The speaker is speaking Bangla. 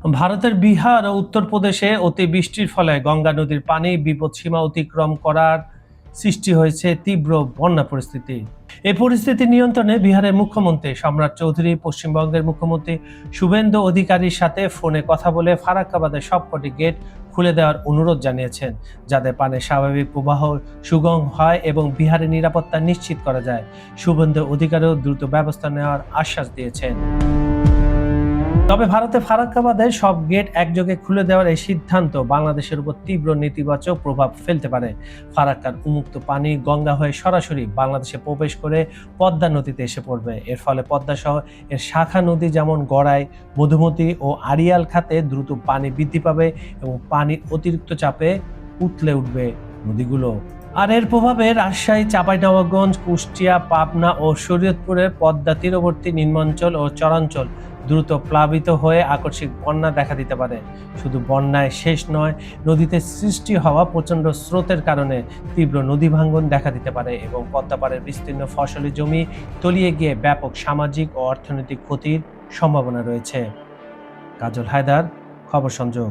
ভারতের বিহার ও উত্তরপ্রদেশে অতিবৃষ্টির ফলে গঙ্গা নদীর পানি বিপদসীমা অতিক্রম করার সৃষ্টি হয়েছে তীব্র বন্যা পরিস্থিতি। এই পরিস্থিতি নিয়ন্ত্রণে বিহারের মুখ্যমন্ত্রী সম্রাট চৌধুরী পশ্চিমবঙ্গের মুখ্যমন্ত্রী শুভেন্দু অধিকারীর সাথে ফোনে কথা বলে ফারাক্কাবাদের সবকটি গেট খুলে দেওয়ার অনুরোধ জানিয়েছেন, যাতে পানির স্বাভাবিক প্রবাহ সুগম হয় এবং বিহারের নিরাপত্তা নিশ্চিত করা যায়। শুভেন্দু অধিকারীও দ্রুত ব্যবস্থা নেওয়ার আশ্বাস দিয়েছেন। তবে ভারতে ফারাক্কাবাদের সব গেট একযোগে খুলে দেওয়ার এই সিদ্ধান্ত বাংলাদেশের উপর তীব্র নেতিবাচক প্রভাব ফেলতে পারে। ফারাক্কার উন্মুক্ত পানি গঙ্গা হয়ে সরাসরি বাংলাদেশে প্রবেশ করে পদ্মা নদীতে এসে পড়বে। এর ফলে পদ্মা সহ এর শাখা নদী যেমন গড়াই, মধুমতি ও আড়িয়াল খাতে দ্রুত পানি বৃদ্ধি পাবে এবং পানির অতিরিক্ত চাপে উতলে উঠবে নদীগুলো। আর এর প্রভাবে রাজশাহী, চাঁপাইনবাবগঞ্জ, কুষ্টিয়া, পাবনা ও শরীয়তপুরের পদ্মা তীরবর্তী নিম্নাঞ্চল ও চরাঞ্চল দ্রুত প্লাবিত হয়ে আকস্মিক বন্যা দেখা দিতে পারে। শুধু বন্যায় শেষ নয়, নদীতে সৃষ্টি হওয়া প্রচণ্ড স্রোতের কারণে তীব্র নদী ভাঙ্গন দেখা দিতে পারে এবং পদ্মাপাড়ের বিস্তীর্ণ ফসলি জমি তলিয়ে গিয়ে ব্যাপক সামাজিক ও অর্থনৈতিক ক্ষতির সম্ভাবনা রয়েছে। কাজল হায়দার, খবর সংযোগ।